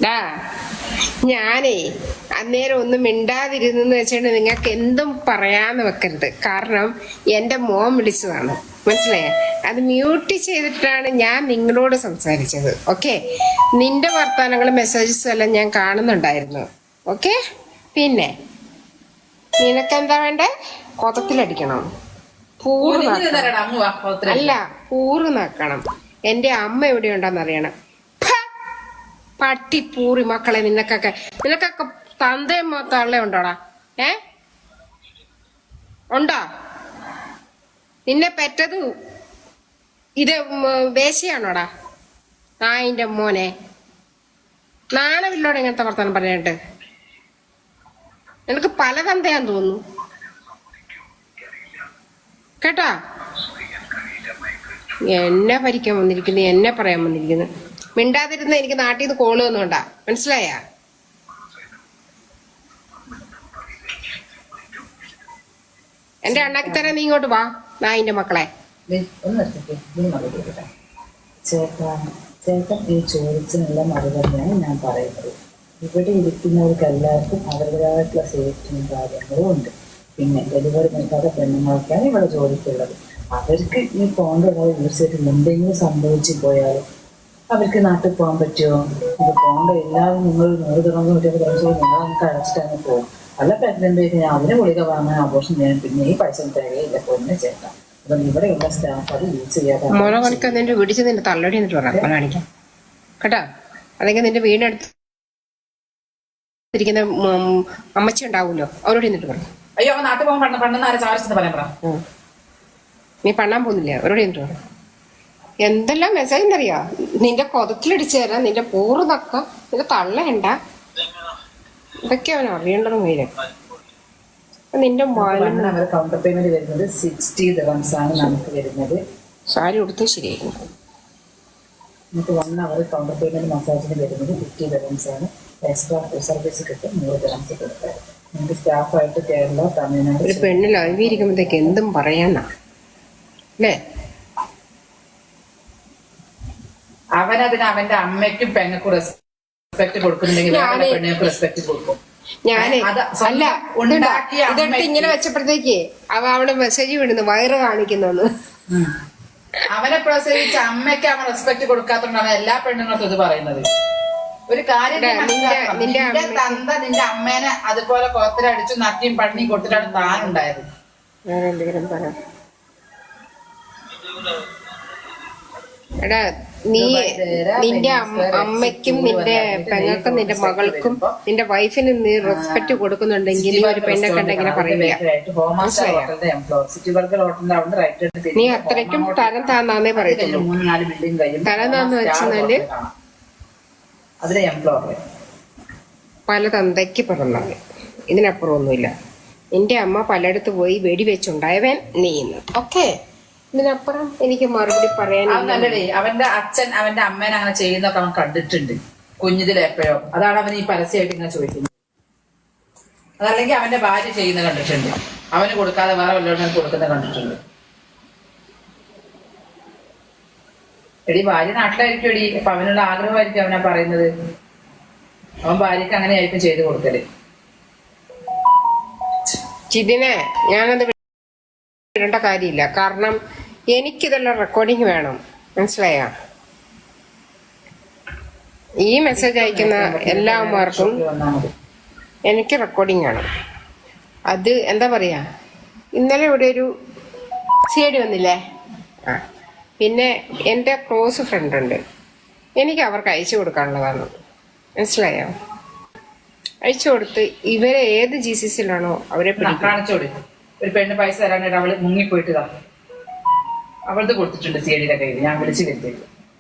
ഡാ ഞാനേ അന്നേരം ഒന്നും മിണ്ടാതിരുന്നെന്ന് വെച്ചിട്ട് നിങ്ങൾക്ക് എന്തും പറയാന്ന് വെക്കരുത്. കാരണം എന്റെ മോൻ വിളിച്ചതാണ്, മനസ്സിലായേ? അത് മ്യൂട്ട് ചെയ്തിട്ടാണ് ഞാൻ നിങ്ങളോട് സംസാരിച്ചത്. ഓക്കെ, നിന്റെ വർത്താനങ്ങളും മെസ്സേജസും എല്ലാം ഞാൻ കാണുന്നുണ്ടായിരുന്നു. ഓക്കെ, പിന്നെ നിനക്കെന്താ വേണ്ടേ? കൊതത്തിലടിക്കണം, പൂറ് അല്ല പൂറ് നാക്കണം. എന്റെ അമ്മ എവിടെയുണ്ടെന്ന് അറിയണം. പട്ടിപ്പൂറി മക്കളെ, നിനക്കൊക്കെ തന്തയും തള്ള ഉണ്ടോടാ? ഉണ്ടോ? നിന്നെ പെറ്റത് ഇത് വേശിയാണോടാ? നായിന്റെ മോനെ, നാണമില്ലോടെ ഇങ്ങനത്തെ വർത്തമാനം പറയാനായിട്ട്. നിനക്ക് പല തന്തയാന്ന് തോന്നുന്നു കേട്ടാ. എന്നെ ഭരിക്കാൻ വന്നിരിക്കുന്നു, എന്നെ പറയാൻ വന്നിരിക്കുന്നു. മിണ്ടാതിരുന്ന എനിക്ക് നാട്ടിൽ നിന്ന് കോള് വന്നുകൊണ്ടാ, മനസ്സിലായ? എന്റെ അണ്ണാക്കി തരാൻ നീ ഇങ്ങോട്ട് വാ, നായിന്റെ മക്കളെ. ചേട്ടൻ ഈ ചോദിച്ചതിനുള്ള മറുപടിയാണ് ഞാൻ പറയുന്നത്. ഇവിടെ ഇരിക്കുന്നവർക്ക് എല്ലാവർക്കും അവരുടേതായിട്ടുള്ള സേഫ്റ്റിയും കാര്യങ്ങളും ഉണ്ട്. പിന്നെ ഡെലിവറി നിൽക്കാതെ പെണ്ണുങ്ങൾക്കാണ് ഇവിടെ ജോലിക്കുള്ളത്. അവർക്ക് ഈ ഫോണിൻ്റെ യൂസ് ചെയ്തിട്ട് എന്തെങ്കിലും സംഭവിച്ചു പോയാലും അവർക്ക് നാട്ടിൽ പോകാൻ പറ്റുമോ? ഇത് പോകേണ്ട എല്ലാവരും നിങ്ങൾ 100 ദിനം 120 ദിവസം നിങ്ങൾ നമുക്ക് അടച്ചിട്ടങ്ങ് പോകും. നല്ല പ്രഗ്നന്റ് ആയിട്ട് ഞാൻ അതിന് ഗുളിക വാങ്ങാൻ ആഘോഷം ചെയ്യാൻ പിന്നെ ഈ പൈസ തികയില്ല പൊന്നെ ചേട്ടാ. അപ്പം ഇവിടെയുള്ള സ്റ്റാഫ് അത് യൂസ് ചെയ്യാതെ നിന്റെ വീടിച്ച് നിന്റെ തള്ളടി എന്നിട്ട് പറയാം കാണിക്കാം കേട്ടാ. അല്ലെങ്കിൽ നിന്റെ വീടിനടുത്ത് ഇരിക്കുന്ന അമ്മച്ചി ഉണ്ടാവൂലോ, അവരോട് എന്നിട്ട് പറഞ്ഞു. അയ്യോ നാട്ടിൽ പോകാൻ പണ്ടെന്നാരെ ചാരിച്ചെന്ന് പറയാൻ പറ. നീ പണ്ണാൻ പോകുന്നില്ല, അവരോട് എന്നിട്ട് പറഞ്ഞു. എന്തെല്ലാം മെസ്സേജ് എന്നറിയാ? നിന്റെ കൊതത്തിലടിച്ചു തരാം, നിന്റെ പൂറ് നക്ക, നിന്റെ തള്ളയണ്ട, ഇതൊക്കെ അവൻ അറിയേണ്ടത്. മീര നിന്റെ കൗണ്ടർ പേയ്മെന്റ് വരുന്നത് 60 dirhams ആണ് നമുക്ക് വരുന്നത്. സാരി കൊടുത്ത് ശരിയായിരുന്നു. നമുക്ക് 1 hour കൗണ്ടർ പേയ്മെന്റ് മസാജിന് വരുന്നത് 50 dirhams ആണ്. എക്സ്ട്രാ സർവീസ് കിട്ടും 100 dirhams കൊടുക്കാം. നമുക്ക് സ്റ്റാഫായിട്ട് കേരള, തമിഴ്നാട്. ഒരു പെണ്ണിൽ അഴിവിരിക്കുമ്പോഴത്തേക്ക് എന്തും പറയാന്നാ അല്ലേ? അവനതിന് അവന്റെ അമ്മയ്ക്കും പെങ്ങൾക്കും റെസ്പെക്ട് കൊടുക്കുന്നുണ്ടെങ്കിൽ പെണ്ണുങ്ങൾക്ക് റെസ്പെക്ട് കൊടുക്കും. ഞാന് അല്ല ഇതൊട്ട് ഇങ്ങനെ വെച്ചപ്പോഴത്തേക്ക് അവിടെ മെസ്സേജ് വിടുന്നു വയറ് കാണിക്കുന്നു. അവനെ പ്രസവിച്ച അമ്മയ്ക്ക് അവൻ റെസ്പെക്ട് കൊടുക്കാത്തോണ്ടാണ് എല്ലാ പെണ്ണുങ്ങൾക്കും ഇത് പറയുന്നത്. ഒരു കാര്യം നിന്റെ തന്ത നിന്റെ അമ്മേനെ അതുപോലെ കോത്തലടിച്ചു നട്ടിയും പണ്ണിയും കൊടുത്തിട്ടാണ് താനുണ്ടായത്. എന്തെങ്കിലും പറയാം എടാ, നീ നിന്റെ അമ്മയ്ക്കും നിന്റെ പെങ്ങൾക്കും നിന്റെ മകൾക്കും നിന്റെ വൈഫിനും നീ റെസ്പെക്ട് കൊടുക്കുന്നുണ്ടെങ്കിൽ നീ ഒരു പെണ്ണെ കണ്ടെങ്ങനെ പറയില്ല. നീ അത്രയ്ക്കും തരം താന്നേ പറയത്തുള്ളൂ. തരം താന്ന് വെച്ചാല് പല തന്തയ്ക്ക് പിറന്നാണ്, ഇതിനപ്പുറം ഒന്നുമില്ല. നിന്റെ അമ്മ പലയിടത്ത് പോയി വെടിവെച്ചുണ്ടായവൻ നീന്ന്. ഓക്കെ, ഇതിനപ്പുറം എനിക്ക് മറുപടി പറയാനില്ല. അവന്റെ അച്ഛൻ അവന്റെ അമ്മേനെ അങ്ങനെ ചെയ്യുന്നൊക്കെ അവൻ കണ്ടിട്ടുണ്ട് കുഞ്ഞിതിലെപ്പോഴോ. അതാണ് അവൻ ഈ പരസ്യമായിട്ട് ഇങ്ങനെ ചോദിക്കുന്നത്. അതല്ലെങ്കിൽ അവന്റെ ഭാര്യ ചെയ്യുന്ന കണ്ടിട്ടുണ്ട്, അവന് കൊടുക്കാതെ വേറെ വല്ലവരും കൊടുക്കുന്ന കണ്ടിട്ടുണ്ട്. എടി ഭാര്യ നാട്ടിലായിരിക്കും എടി, അപ്പൊ അവനുള്ള ആഗ്രഹമായിരിക്കും അവനാ പറയുന്നത്. അവൻ ഭാര്യക്ക് അങ്ങനെ ആയിരിക്കും ചെയ്ത് കൊടുക്കല്. ഇതിനെ ഞാനത് ഇടേണ്ട കാര്യമില്ല, കാരണം എനിക്കിതെല്ലാം റെക്കോർഡിങ് വേണം, മനസ്സിലായ? ഈ മെസ്സേജ് അയക്കുന്ന എല്ലാവർക്കും എനിക്ക് റെക്കോർഡിങ് വേണം. അത് എന്താ പറയാ, ഇന്നലെ ഇവിടെ ഒരു സിഐഡി വന്നില്ലേ? പിന്നെ എൻ്റെ ക്ലോസ് ഫ്രണ്ട് ഉണ്ട്, എനിക്ക് അവർക്ക് അയച്ചു കൊടുക്കാനുള്ളതാണ്, മനസ്സിലായോ? അയച്ചു കൊടുത്ത് ഇവരെ ഏത് GCCയിലാണോ അവരെ കാണിച്ചോട്. ഒരു പെണ്ണ് പൈസ തരാനായിട്ട് അവള് മുങ്ങിപ്പോയിട്ട് അവളത് കൊടുത്തിട്ടുണ്ട് സിഐഡിയുടെ കയ്യിൽ. ഞാൻ വിളിച്ചു വരുത്തിയത്